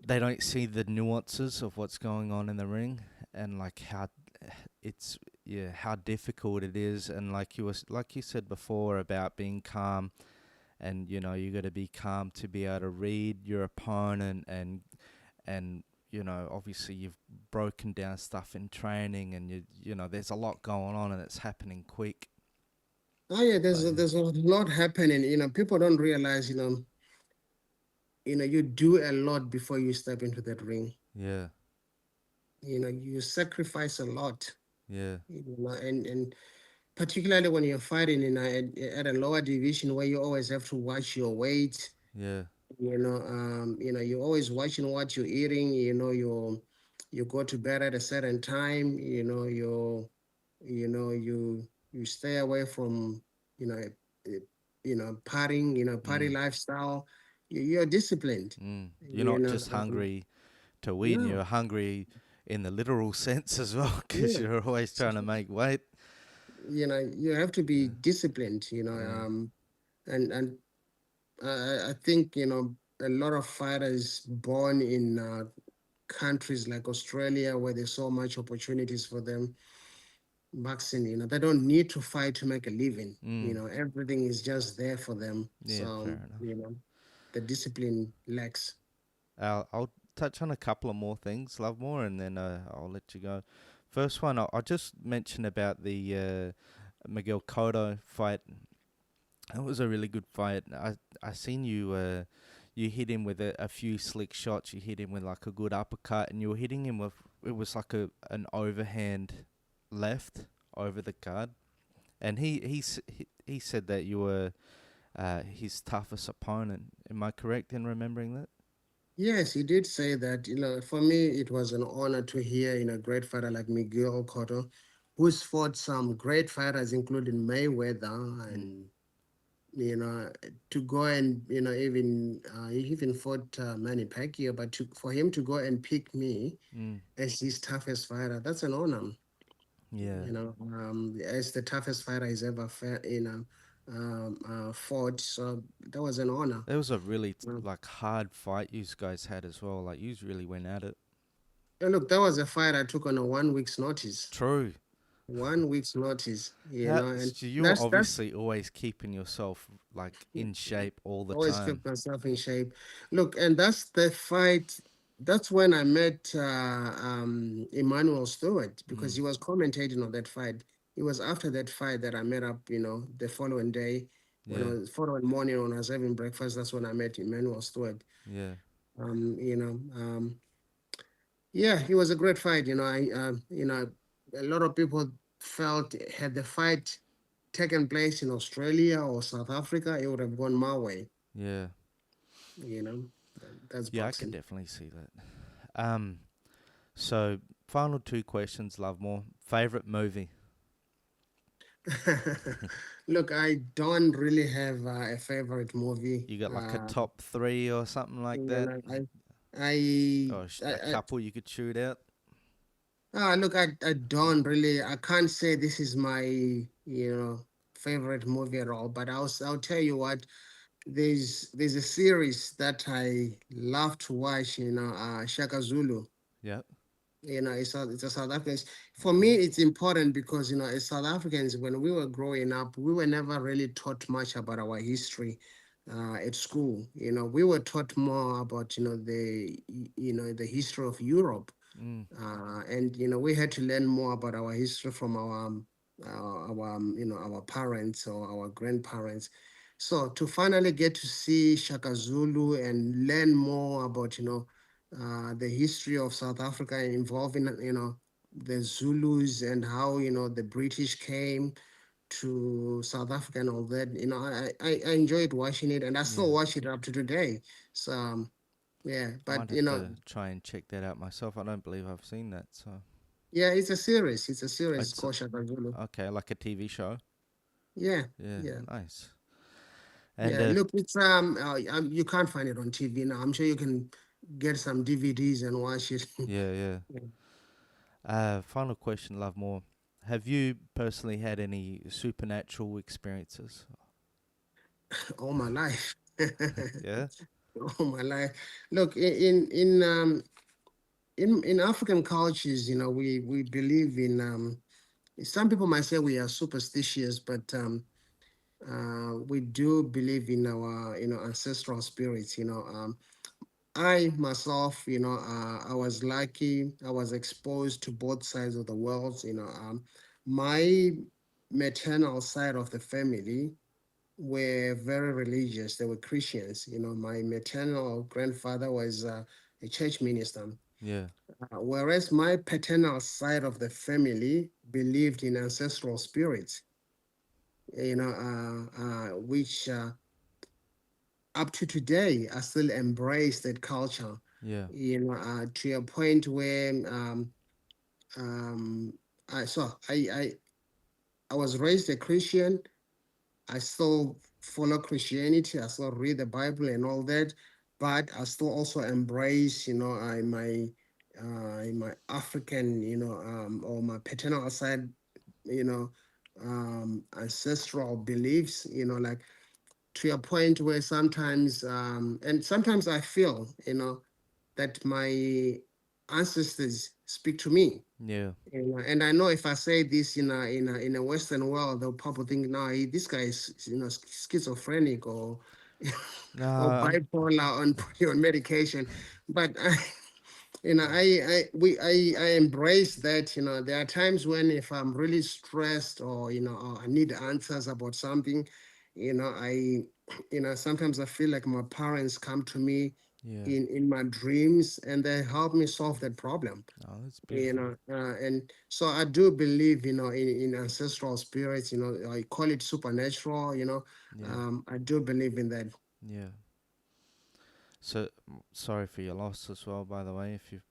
they don't see the nuances of what's going on in the ring, and like how it's how difficult it is, and like you said before about being calm, and you got to be calm to be able to read your opponent, and obviously you've broken down stuff in training, and there's a lot going on and it's happening quick. Oh yeah, But there's a lot happening. People don't realize, you do a lot before you step into that ring. yeah, You sacrifice a lot. yeah, And particularly when you're fighting at a lower division where you always have to watch your weight. yeah, You're always watching what you're eating. You go to bed at a certain time. You stay away from you know eh, partying. Party mm, lifestyle. You're disciplined. you're You not know, just hungry to win, no, you're hungry in the literal sense as well, because yeah. you're always trying to make weight. You have to be Yeah, disciplined. yeah, And I think a lot of fighters born in countries like Australia where there's so much opportunities for them. Boxing, they don't need to fight to make a living. mm, Everything is just there for them. yeah, So fair enough. the discipline lacks. I'll touch on a couple of more things, Lovemore, and then I'll let you go. First one, I'll just mention about the Miguel Cotto fight. That was a really good fight. I seen you you hit him with a few slick shots. You hit him with like a good uppercut, and you were hitting him with, it was like an overhand left over the guard. And he said that you were his toughest opponent. Am I correct in remembering that? Yes, he did say that. For me, it was an honor to hear, a great fighter like Miguel Cotto, who's fought some great fighters, including Mayweather, Mm, and to go and he even fought Manny Pacquiao, but for him to go and pick me mm, as his toughest fighter, that's an honor. yeah. As the toughest fighter he's ever fought. So that was an honor. It was a really Mm. like hard fight you guys had as well. Like you really went at it. Yeah, look, that was a fight I took on a 1 week's notice. True. 1 week's notice, and So you're that's obviously always keeping yourself like in shape all the always time. kept myself in shape. Look, and that's the fight. That's when I met Emanuel Steward because Mm, he was commentating on that fight. It was after that fight that I met up, the following day, yeah, following morning when I was having breakfast. That's when I met Emanuel Steward. yeah, Um, you know, um, yeah, it was a great fight. A lot of people felt had the fight taken place in Australia or South Africa, it would have gone my way. yeah. You know, that's Yeah, I can boxing. definitely see that. So final two questions, Lovemore. Favorite movie? Look, I don't really have a favorite movie. You got like a top three or something like You that? know, I, Or a I, couple you could shoot out? look, I don't really, I can't say this is my, favorite movie at all. But I'll tell you what. There's a series that I love to watch. Shaka Zulu. Yep. It's a South African. For me, it's important because as South Africans, when we were growing up, we were never really taught much about our history at school. We were taught more about the history of Europe, Mm. and we had to learn more about our history from our parents or our grandparents. So to finally get to see Shaka Zulu and learn more about the history of South Africa involving the Zulus and how the British came to South Africa and all that. I enjoyed watching it, and I Yeah. still watch it up to today. So yeah, Might but have to try and check that out myself. I don't believe I've seen that. So yeah, it's a series. It's a series it's called Shaka Zulu. okay, like a TV show. Yeah, Yeah, yeah, nice. And yeah. Look, it's you can't find it on TV now. I'm sure you can get some DVDs and watch it. yeah, yeah. Final question, Lovemore. Have you personally had any supernatural experiences? All my life. Yeah. All my life. Look, in African cultures, we believe in some people might say we are superstitious, but we do believe in our ancestral spirits. I myself, I was lucky. I was exposed to both sides of the world. My maternal side of the family were very religious. They were Christians. My maternal grandfather was a church minister, Yeah. whereas my paternal side of the family believed in ancestral spirits. Which up to today I still embrace that culture. Yeah. To a point where um, I was raised a Christian. I still follow Christianity. I still read the Bible and all that, but I still also embrace, in my African, or my paternal side, you know, ancestral beliefs. Like to a point where sometimes, and sometimes I feel, that my ancestors speak to me. Yeah. And I know if I say this in a Western world, they'll probably think, no, this guy is schizophrenic or or Nah, bipolar on medication. But I embrace that. There are times when if I'm really stressed or or I need answers about something, I sometimes I feel like my parents come to me yeah. in my dreams and they help me solve that problem. Oh, that's beautiful. And so I do believe in ancestral spirits. I call it supernatural. Yeah. I do believe in that. Yeah. So sorry for your loss as well, by the way, if you've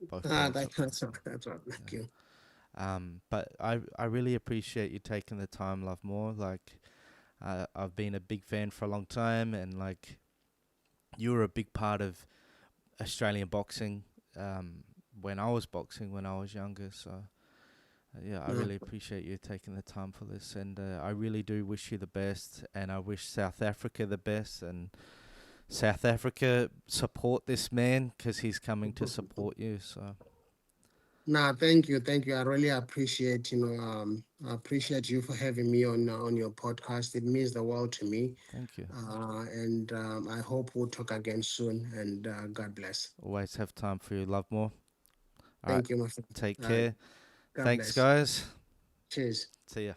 both lost. That's right. Thank you. But I really appreciate you taking the time, Love More. Like, I've been a big fan for a long time, and like, you were a big part of Australian boxing. When I was boxing when I was younger, so yeah, I No, really appreciate you taking the time for this, and I really do wish you the best, and I wish South Africa the best, and South Africa support this man because he's coming to support you. So no, thank you. I really appreciate I appreciate you for having me on your podcast. It means the world to me. thank you. And I hope we'll talk again soon. And God bless. Always have time for you, Love More. All right, Thank you, my friend. take Uh, care. God Thanks, bless. guys. Cheers. See ya.